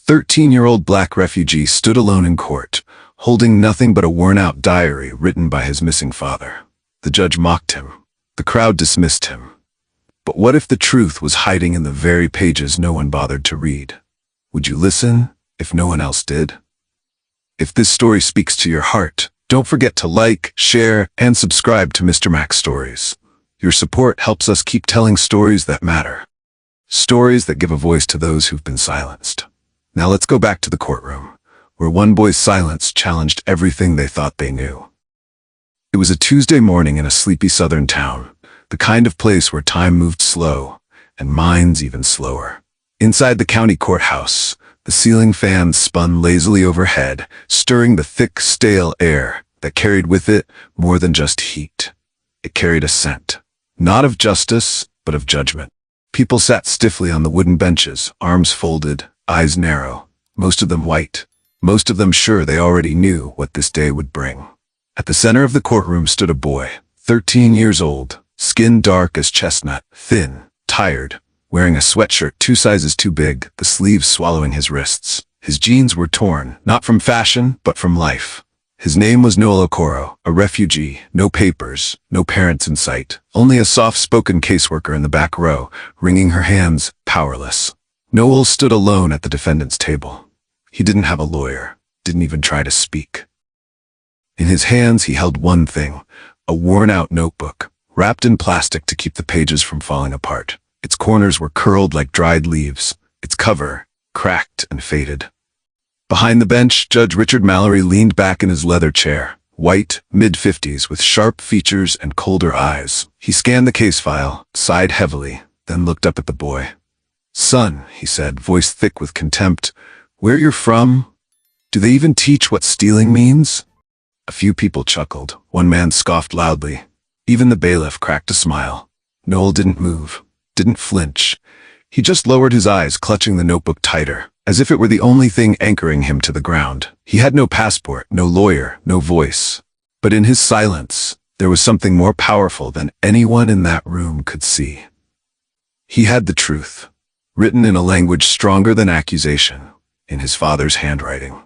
13-year-old black refugee stood alone in court, holding nothing but a worn-out diary written by his missing father. The judge mocked him. The crowd dismissed him. But what if the truth was hiding in the very pages no one bothered to read? Would you listen if no one else did? If this story speaks to your heart, don't forget to like, share, and subscribe to Mr. Mac's Stories. Your support helps us keep telling stories that matter. Stories that give a voice to those who've been silenced. Now let's go back to the courtroom, where one boy's silence challenged everything they thought they knew. It was a Tuesday morning in a sleepy southern town, the kind of place where time moved slow, and minds even slower. Inside the county courthouse, the ceiling fans spun lazily overhead, stirring the thick, stale air that carried with it more than just heat. It carried a scent, not of justice, but of judgment. People sat stiffly on the wooden benches, arms folded, eyes narrow, most of them white, most of them sure they already knew what this day would bring. At the center of the courtroom stood a boy, 13 years old, skin dark as chestnut, thin, tired, wearing a sweatshirt 2 sizes too big, the sleeves swallowing his wrists. His jeans were torn, not from fashion, but from life. His name was Noel Okoro, a refugee, no papers, no parents in sight, only a soft-spoken caseworker in the back row, wringing her hands, powerless. Noel stood alone at the defendant's table. He didn't have a lawyer, didn't even try to speak. In his hands he held one thing, a worn-out notebook, wrapped in plastic to keep the pages from falling apart. Its corners were curled like dried leaves, its cover cracked and faded. Behind the bench, Judge Richard Mallory leaned back in his leather chair, white, mid-50s, with sharp features and colder eyes. He scanned the case file, sighed heavily, then looked up at the boy. "Son," he said, voice thick with contempt, "where you're from? Do they even teach what stealing means?" A few people chuckled. One man scoffed loudly. Even the bailiff cracked a smile. Noel didn't move, didn't flinch. He just lowered his eyes, clutching the notebook tighter, as if it were the only thing anchoring him to the ground. He had no passport, no lawyer, no voice. But in his silence, there was something more powerful than anyone in that room could see. He had the truth, written in a language stronger than accusation, in his father's handwriting.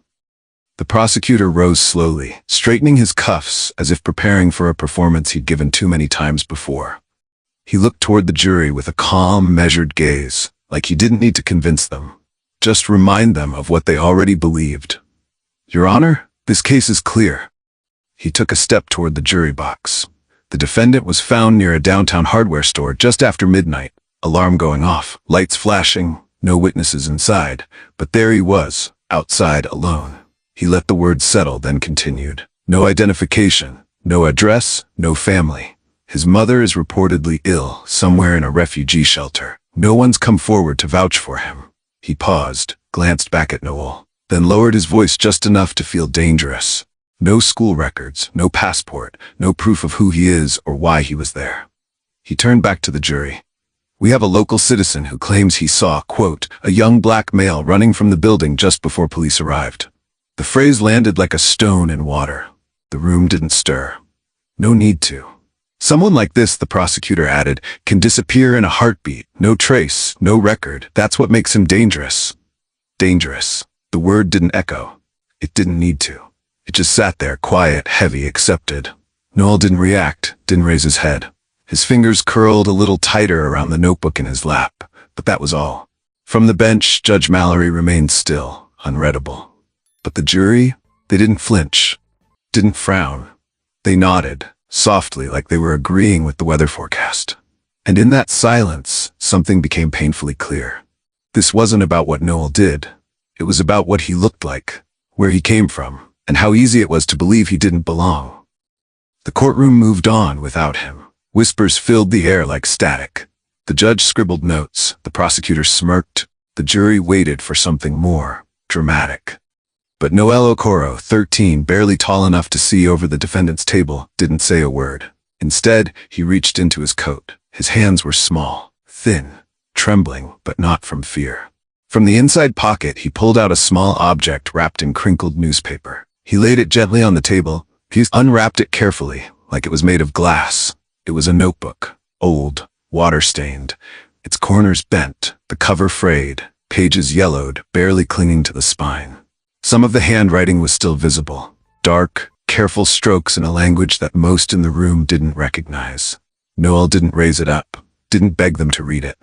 The prosecutor rose slowly, straightening his cuffs as if preparing for a performance he'd given too many times before. He looked toward the jury with a calm, measured gaze, like he didn't need to convince them. Just remind them of what they already believed. "Your Honor, this case is clear." He took a step toward the jury box. The defendant was found near a downtown hardware store just after midnight, alarm going off, lights flashing, no witnesses inside, but there he was, outside alone. He let the words settle, then continued. "No identification, no address, no family. His mother is reportedly ill, somewhere in a refugee shelter. No one's come forward to vouch for him." He paused, glanced back at Noel, then lowered his voice just enough to feel dangerous. "No school records, no passport, no proof of who he is or why he was there." He turned back to the jury. "We have a local citizen who claims he saw, quote, a young black male running from the building just before police arrived." The phrase landed like a stone in water. The room didn't stir. No need to. Someone like this, the prosecutor added, can disappear in a heartbeat. No trace, no record. That's what makes him dangerous. Dangerous. The word didn't echo. It didn't need to. It just sat there, quiet, heavy, accepted. Noel didn't react, didn't raise his head. His fingers curled a little tighter around the notebook in his lap, but that was all. From the bench, Judge Mallory remained still, unreadable. But the jury, they didn't flinch, didn't frown. They nodded, softly, like they were agreeing with the weather forecast. And in that silence, something became painfully clear. This wasn't about what Noel did. It was about what he looked like, where he came from, and how easy it was to believe he didn't belong. The courtroom moved on without him. Whispers filled the air like static. The judge scribbled notes, the prosecutor smirked, the jury waited for something more dramatic. But Noel Okoro, 13, barely tall enough to see over the defendant's table, didn't say a word. Instead, he reached into his coat. His hands were small, thin, trembling, but not from fear. From the inside pocket, he pulled out a small object wrapped in crinkled newspaper. He laid it gently on the table. He unwrapped it carefully, like it was made of glass. It was a notebook, old, water-stained, its corners bent, the cover frayed, pages yellowed, barely clinging to the spine. Some of the handwriting was still visible, dark, careful strokes in a language that most in the room didn't recognize. Noel didn't raise it up, didn't beg them to read it.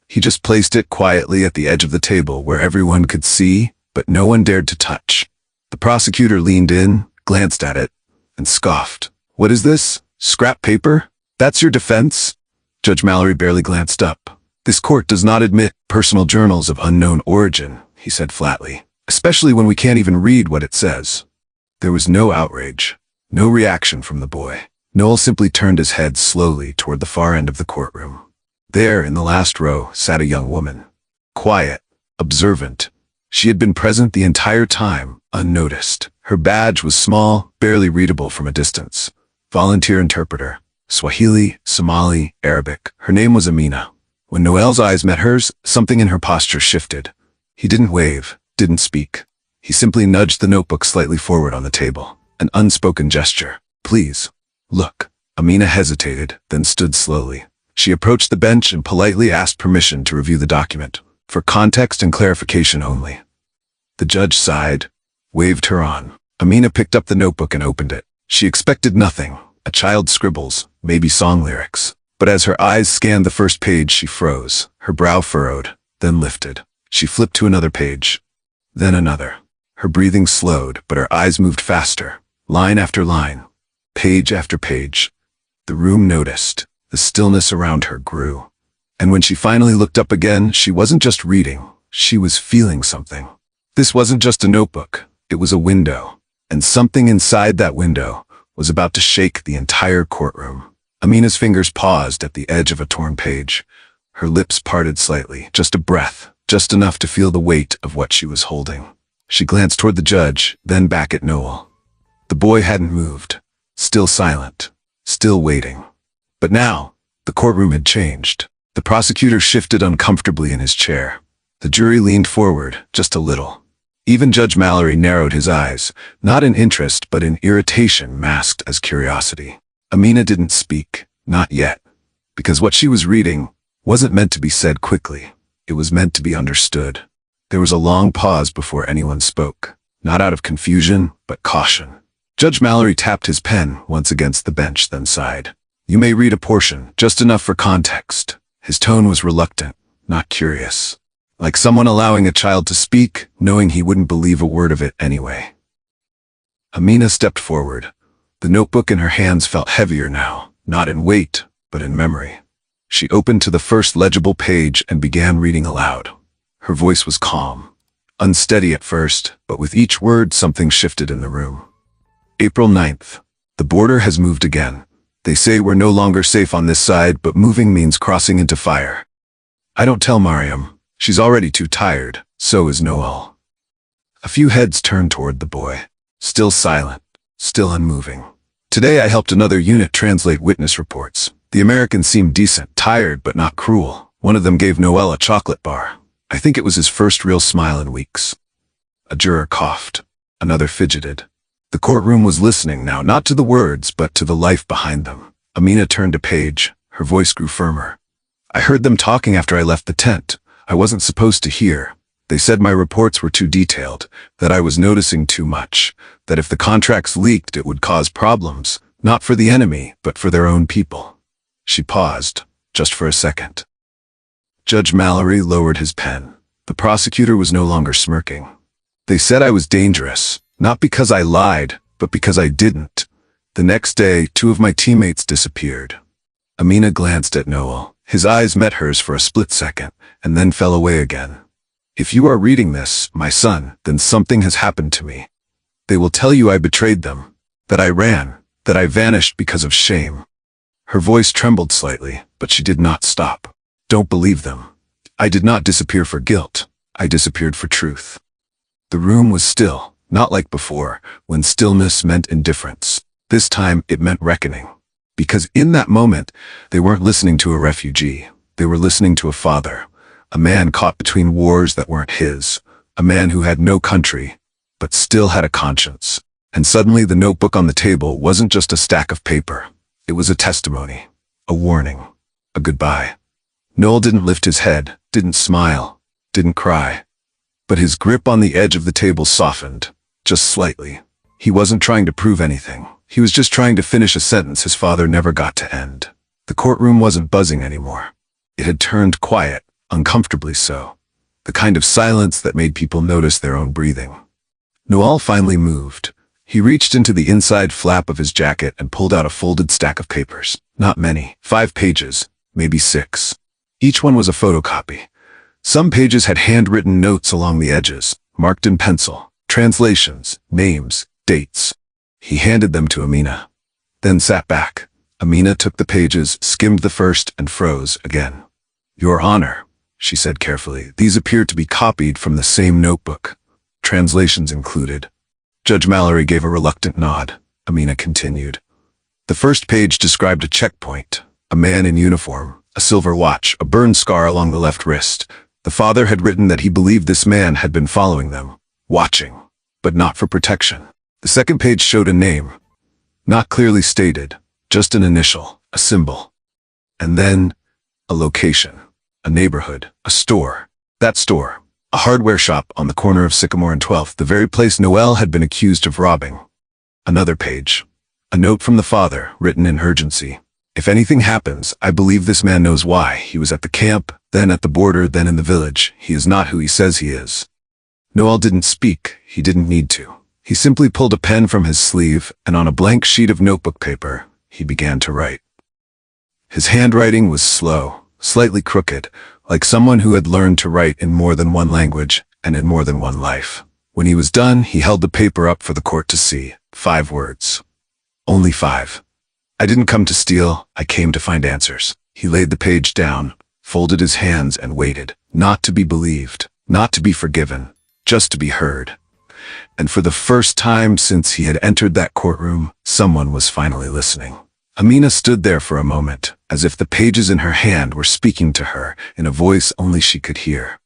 He just placed it quietly at the edge of the table where everyone could see, but no one dared to touch. The prosecutor leaned in, glanced at it, and scoffed. "What is this? Scrap paper? That's your defense?" Judge Mallory barely glanced up. "This court does not admit personal journals of unknown origin," he said flatly, "especially when we can't even read what it says." There was no outrage, no reaction from the boy. Noel simply turned his head slowly toward the far end of the courtroom. There, in the last row, sat a young woman. Quiet, observant. She had been present the entire time, unnoticed. Her badge was small, barely readable from a distance. Volunteer interpreter. Swahili, Somali, Arabic. Her name was Amina. When Noel's eyes met hers, something in her posture shifted. He didn't wave, didn't speak. He simply nudged the notebook slightly forward on the table. An unspoken gesture. "Please, look." Amina hesitated, then stood slowly. She approached the bench and politely asked permission to review the document, for context and clarification only. The judge sighed, waved her on. Amina picked up the notebook and opened it. She expected nothing. A child's scribbles, maybe song lyrics. But as her eyes scanned the first page, she froze, her brow furrowed, then lifted. She flipped to another page, then another. Her breathing slowed, but her eyes moved faster, line after line, page after page. The room noticed. The stillness around her grew. And when she finally looked up again, she wasn't just reading, she was feeling something. This wasn't just a notebook, it was a window. And something inside that window was about to shake the entire courtroom. Amina's fingers paused at the edge of a torn page. Her lips parted slightly, just a breath, just enough to feel the weight of what she was holding. She glanced toward the judge, then back at Noel. The boy hadn't moved, still silent, still waiting. But now, the courtroom had changed. The prosecutor shifted uncomfortably in his chair. The jury leaned forward, just a little. Even Judge Mallory narrowed his eyes, not in interest but in irritation masked as curiosity. Amina didn't speak, not yet, because what she was reading wasn't meant to be said quickly. It was meant to be understood. There was a long pause before anyone spoke, not out of confusion, but caution. Judge Mallory tapped his pen once against the bench, then sighed. "You may read a portion, just enough for context." His tone was reluctant, not curious. Like someone allowing a child to speak, knowing he wouldn't believe a word of it anyway. Amina stepped forward. The notebook in her hands felt heavier now, not in weight, but in memory. She opened to the first legible page and began reading aloud. Her voice was calm, unsteady at first, but with each word something shifted in the room. April 9th. The border has moved again. They say we're no longer safe on this side, but moving means crossing into fire. I don't tell Mariam. She's already too tired. So is Noel. A few heads turned toward the boy. Still silent, still unmoving. Today I helped another unit translate witness reports. The Americans seemed decent, tired but not cruel. One of them gave Noel a chocolate bar. I think it was his first real smile in weeks. A juror coughed. Another fidgeted. The courtroom was listening now, not to the words, but to the life behind them. Amina turned a page. Her voice grew firmer. "I heard them talking after I left the tent. I wasn't supposed to hear. They said my reports were too detailed, that I was noticing too much, that if the contracts leaked it would cause problems, not for the enemy, but for their own people." She paused, just for a second. Judge Mallory lowered his pen. The prosecutor was no longer smirking. "They said I was dangerous. Not because I lied, but because I didn't. The next day, 2 of my teammates disappeared." Amina glanced at Noel. His eyes met hers for a split second, and then fell away again. "If you are reading this, my son, then something has happened to me. They will tell you I betrayed them, that I ran, that I vanished because of shame." Her voice trembled slightly, but she did not stop. "Don't believe them. I did not disappear for guilt. I disappeared for truth." The room was still. Not like before, when stillness meant indifference. This time it meant reckoning. Because in that moment, they weren't listening to a refugee. They were listening to a father. A man caught between wars that weren't his. A man who had no country, but still had a conscience. And suddenly the notebook on the table wasn't just a stack of paper. It was a testimony, a warning, a goodbye. Noel didn't lift his head, didn't smile, didn't cry. but his grip on the edge of the table softened, just slightly. He wasn't trying to prove anything. He was just trying to finish a sentence his father never got to end. The courtroom wasn't buzzing anymore. It had turned quiet, uncomfortably so. The kind of silence that made people notice their own breathing. Noel finally moved. He reached into the inside flap of his jacket and pulled out a folded stack of papers. Not many. 5 pages, maybe 6. Each one was a photocopy. Some pages had handwritten notes along the edges, marked in pencil, translations, names, dates. He handed them to Amina, then sat back. Amina took the pages, skimmed the first, and froze again. "Your Honor," she said carefully, "these appear to be copied from the same notebook. Translations included." Judge Mallory gave a reluctant nod. Amina continued. The first page described a checkpoint, a man in uniform, a silver watch, a burn scar along the left wrist. The father had written that he believed this man had been following them, watching, but not for protection. The second page showed a name, not clearly stated, just an initial, a symbol. And then, a location, a neighborhood, a store. That store, a hardware shop on the corner of Sycamore and 12th, the very place Noel had been accused of robbing. Another page, a note from the father, written in urgency. "If anything happens, I believe this man knows why. He was at the camp, then at the border, then in the village. He is not who he says he is." Noel didn't speak. He didn't need to. He simply pulled a pen from his sleeve, and on a blank sheet of notebook paper, he began to write. His handwriting was slow, slightly crooked, like someone who had learned to write in more than one language and in more than one life. When he was done, he held the paper up for the court to see. 5 words. Only 5. "I didn't come to steal, I came to find answers." He laid the page down, folded his hands, and waited. Not to be believed, not to be forgiven, just to be heard. And for the first time since he had entered that courtroom, someone was finally listening. Amina stood there for a moment, as if the pages in her hand were speaking to her in a voice only she could hear.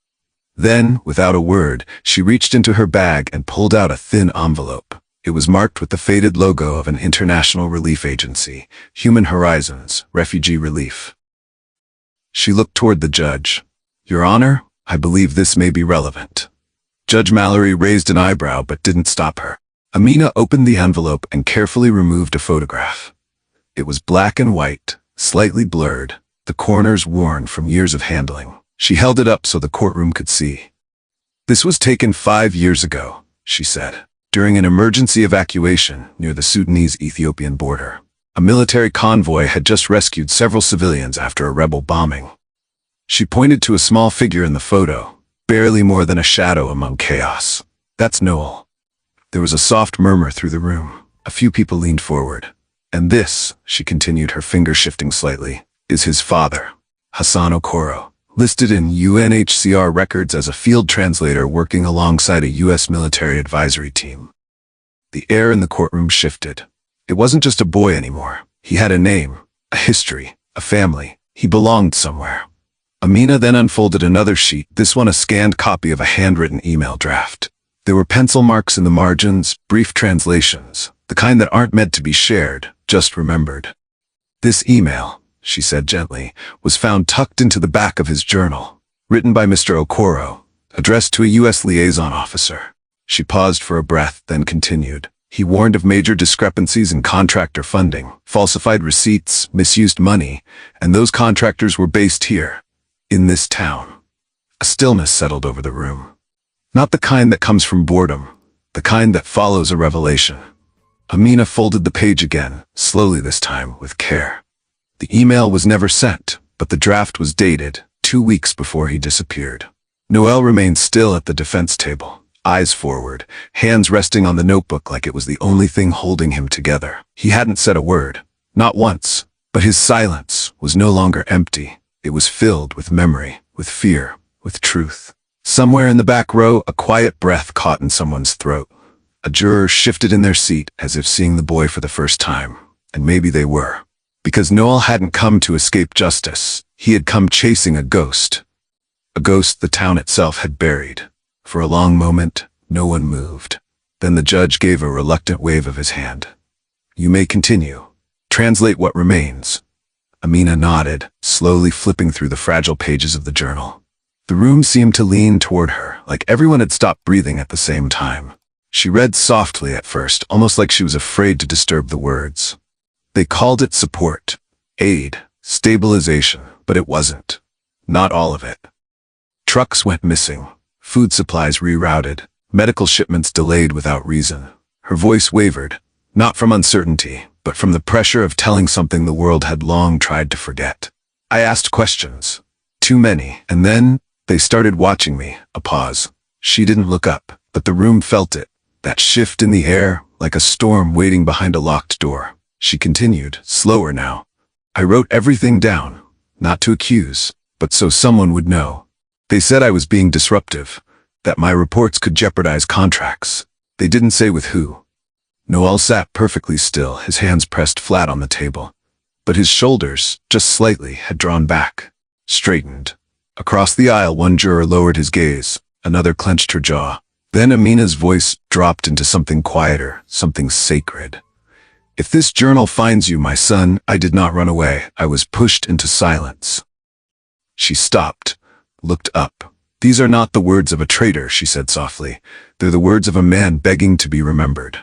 Then, without a word, she reached into her bag and pulled out a thin envelope. It was marked with the faded logo of an international relief agency, Human Horizons, Refugee Relief. She looked toward the judge. "Your Honor, I believe this may be relevant." Judge Mallory raised an eyebrow but didn't stop her. Amina opened the envelope and carefully removed a photograph. It was black and white, slightly blurred, the corners worn from years of handling. She held it up so the courtroom could see. "This was taken 5 years ago," she said, "during an emergency evacuation near the Sudanese-Ethiopian border. A military convoy had just rescued several civilians after a rebel bombing." She pointed to a small figure in the photo, barely more than a shadow among chaos. "That's Noel." There was a soft murmur through the room. A few people leaned forward. "And this," she continued, her finger shifting slightly, "is his father, Hassan Okoro, listed in UNHCR records as a field translator working alongside a U.S. military advisory team." The air in the courtroom shifted. It wasn't just a boy anymore. He had a name, a history, a family. He belonged somewhere. Amina then unfolded another sheet, this one a scanned copy of a handwritten email draft. There were pencil marks in the margins, brief translations, the kind that aren't meant to be shared, just remembered. "This email," she said gently, "was found tucked into the back of his journal, written by Mr. Okoro, addressed to a U.S. liaison officer." She paused for a breath, then continued. "He warned of major discrepancies in contractor funding, falsified receipts, misused money, and those contractors were based here, in this town." A stillness settled over the room. Not the kind that comes from boredom, the kind that follows a revelation. Amina folded the page again, slowly this time, with care. The email was never sent, but the draft was dated, 2 weeks before he disappeared. Noel remained still at the defense table, eyes forward, hands resting on the notebook like it was the only thing holding him together. He hadn't said a word, not once, but his silence was no longer empty. It was filled with memory, with fear, with truth. Somewhere in the back row, a quiet breath caught in someone's throat. A juror shifted in their seat as if seeing the boy for the first time, and maybe they were. Because Noel hadn't come to escape justice, he had come chasing a ghost. A ghost the town itself had buried. For a long moment, no one moved. Then the judge gave a reluctant wave of his hand. "You may continue. Translate what remains." Amina nodded, slowly flipping through the fragile pages of the journal. The room seemed to lean toward her, like everyone had stopped breathing at the same time. She read softly at first, almost like she was afraid to disturb the words. They called it support, aid, stabilization, but it wasn't. Not all of it. Trucks went missing, food supplies rerouted, medical shipments delayed without reason. Her voice wavered, not from uncertainty, but from the pressure of telling something the world had long tried to forget. I asked questions. Too many, and then they started watching me. A pause. She didn't look up, but the room felt it. That shift in the air, like a storm waiting behind a locked door. She continued, slower now. I wrote everything down, not to accuse, but so someone would know. They said I was being disruptive, that my reports could jeopardize contracts. They didn't say with who. Noel sat perfectly still, his hands pressed flat on the table. But his shoulders, just slightly, had drawn back, straightened. Across the aisle, one juror lowered his gaze, another clenched her jaw. Then Amina's voice dropped into something quieter, something sacred. If this journal finds you, my son, I did not run away. I was pushed into silence. She stopped, looked up. These are not the words of a traitor, she said softly. They're the words of a man begging to be remembered.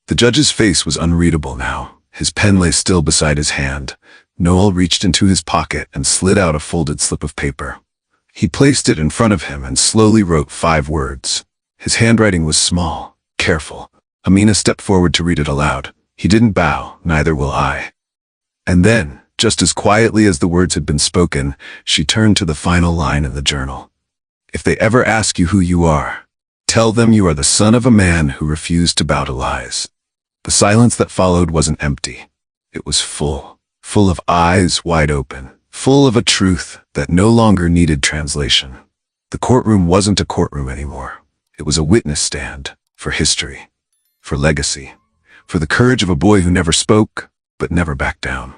The judge's face was unreadable now. His pen lay still beside his hand. Noel reached into his pocket and slid out a folded slip of paper. He placed it in front of him and slowly wrote 5 words. His handwriting was small, careful. Amina stepped forward to read it aloud. He didn't bow, neither will I. And then, just as quietly as the words had been spoken, she turned to the final line in the journal. If they ever ask you who you are, tell them you are the son of a man who refused to bow to lies. The silence that followed wasn't empty. It was full of eyes wide open, full of a truth that no longer needed translation. The courtroom wasn't a courtroom anymore. It was a witness stand, for history, for legacy, for the courage of a boy who never spoke, but never backed down.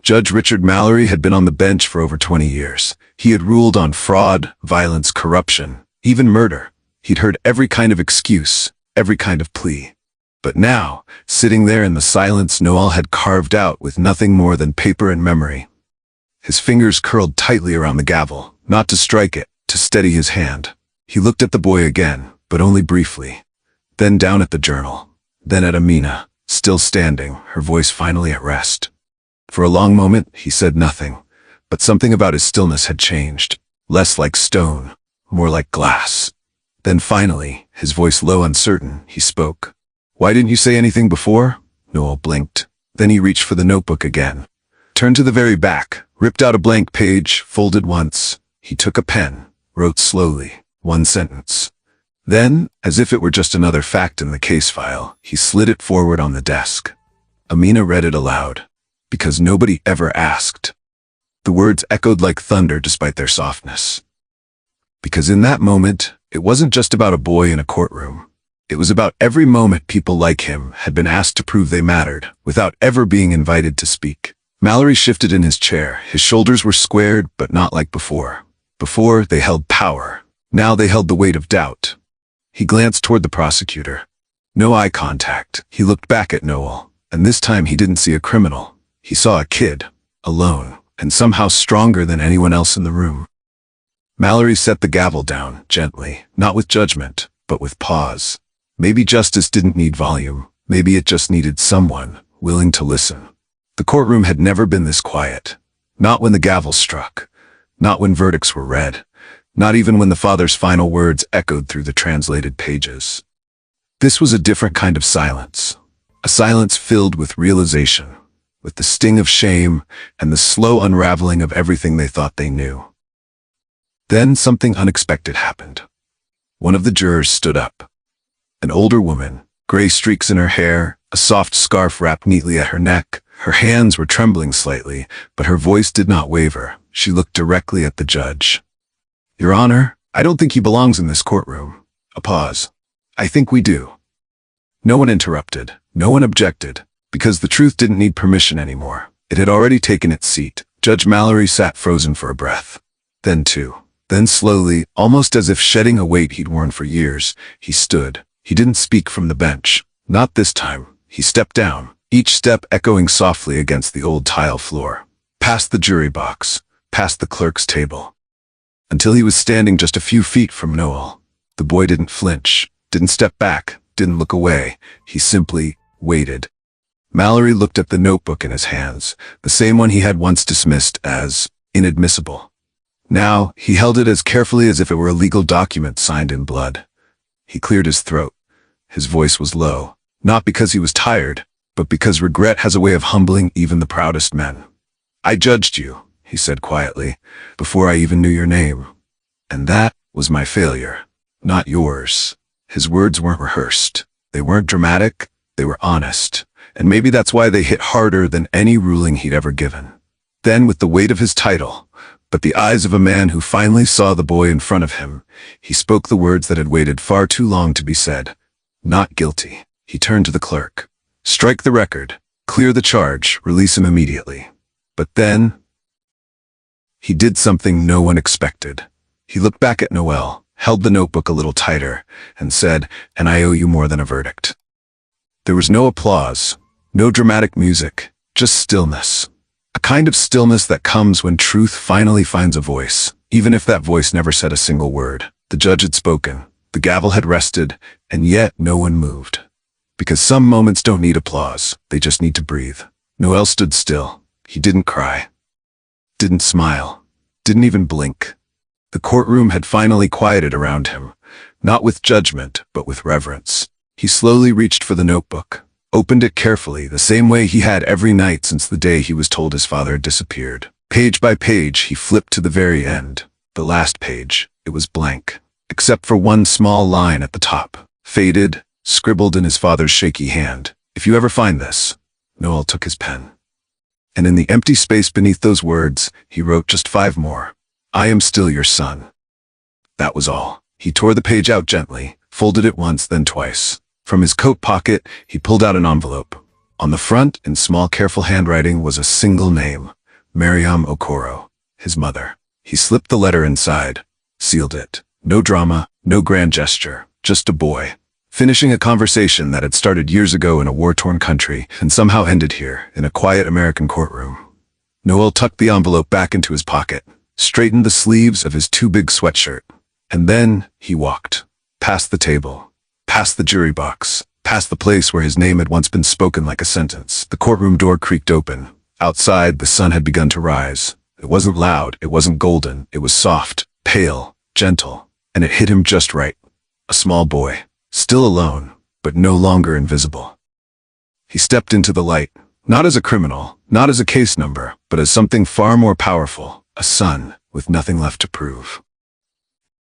Judge Richard Mallory had been on the bench for over 20 years. He had ruled on fraud, violence, corruption, even murder. He'd heard every kind of excuse, every kind of plea. But now, sitting there in the silence Noel had carved out with nothing more than paper and memory. His fingers curled tightly around the gavel, not to strike it, to steady his hand. He looked at the boy again, but only briefly. Then down at the journal. Then at Amina, still standing, her voice finally at rest. For a long moment, he said nothing, but something about his stillness had changed. Less like stone, more like glass. Then finally, his voice low, uncertain, he spoke. Why didn't you say anything before? Noel blinked. Then he reached for the notebook again. Turned to the very back, ripped out a blank page, folded once. He took a pen, wrote slowly, 1 sentence. Then, as if it were just another fact in the case file, he slid it forward on the desk. Amina read it aloud, because nobody ever asked. The words echoed like thunder despite their softness. Because in that moment, it wasn't just about a boy in a courtroom. It was about every moment people like him had been asked to prove they mattered, without ever being invited to speak. Mallory shifted in his chair. His shoulders were squared, but not like before. Before, they held power. Now they held the weight of doubt. He glanced toward the prosecutor. No eye contact. He looked back at Noel, and this time he didn't see a criminal. He saw a kid, alone, and somehow stronger than anyone else in the room. Mallory set the gavel down, gently, not with judgment, but with pause. Maybe justice didn't need volume. Maybe it just needed someone willing to listen. The courtroom had never been this quiet. Not when the gavel struck. Not when verdicts were read. Not even when the father's final words echoed through the translated pages. This was a different kind of silence. A silence filled with realization, with the sting of shame and the slow unraveling of everything they thought they knew. Then something unexpected happened. One of the jurors stood up. An older woman, gray streaks in her hair, a soft scarf wrapped neatly at her neck. Her hands were trembling slightly, but her voice did not waver. She looked directly at the judge. Your Honor, I don't think he belongs in this courtroom. A pause. I think we do. No one interrupted. No one objected, because the truth didn't need permission anymore. It had already taken its seat. Judge Mallory sat frozen for a breath. Then two. Then slowly, almost as if shedding a weight he'd worn for years, he stood. He didn't speak from the bench. Not this time. He stepped down, each step echoing softly against the old tile floor. Past the jury box, past the clerk's table. until he was standing just a few feet from Noel. The boy didn't flinch, didn't step back, didn't look away. He simply waited. Mallory looked at the notebook in his hands, the same one he had once dismissed as inadmissible. Now, he held it as carefully as if it were a legal document signed in blood. He cleared his throat. His voice was low, not because he was tired, but because regret has a way of humbling even the proudest men. "I judged you," he said quietly, "before I even knew your name. And that was my failure, not yours." His words weren't rehearsed. They weren't dramatic. They were honest. And maybe that's why they hit harder than any ruling he'd ever given. Then, with the weight of his title, but the eyes of a man who finally saw the boy in front of him, he spoke the words that had waited far too long to be said. "Not guilty." He turned to the clerk. "Strike the record. Clear the charge. Release him immediately." But then, he did something no one expected. He looked back at Noel, held the notebook a little tighter, and said, "And I owe you more than a verdict." There was no applause, no dramatic music, just stillness. A kind of stillness that comes when truth finally finds a voice, even if that voice never said a single word. The judge had spoken, the gavel had rested, and yet no one moved. Because some moments don't need applause, they just need to breathe. Noel stood still. He didn't cry, didn't smile, didn't even blink. The courtroom had finally quieted around him, not with judgment, but with reverence. He slowly reached for the notebook, opened it carefully, the same way he had every night since the day he was told his father had disappeared. Page by page, he flipped to the very end. The last page, it was blank, except for one small line at the top, faded, scribbled in his father's shaky hand. "If you ever find this." Noel took his pen. And in the empty space beneath those words, he wrote just 5 more. "I am still your son." That was all. He tore the page out gently, folded it once, then twice. From his coat pocket, he pulled out an envelope. On the front, in small, careful handwriting, was a single name, Mariam Okoro, his mother. He slipped the letter inside, sealed it. No drama, no grand gesture, just a boy, finishing a conversation that had started years ago in a war-torn country and somehow ended here, in a quiet American courtroom. Noel tucked the envelope back into his pocket, straightened the sleeves of his too big sweatshirt, and then he walked. Past the table, past the jury box, past the place where his name had once been spoken like a sentence. The courtroom door creaked open. Outside, the sun had begun to rise. It wasn't loud, it wasn't golden, it was soft, pale, gentle, and it hit him just right. A small boy, still alone, but no longer invisible. He stepped into the light, not as a criminal, not as a case number, but as something far more powerful, a son with nothing left to prove.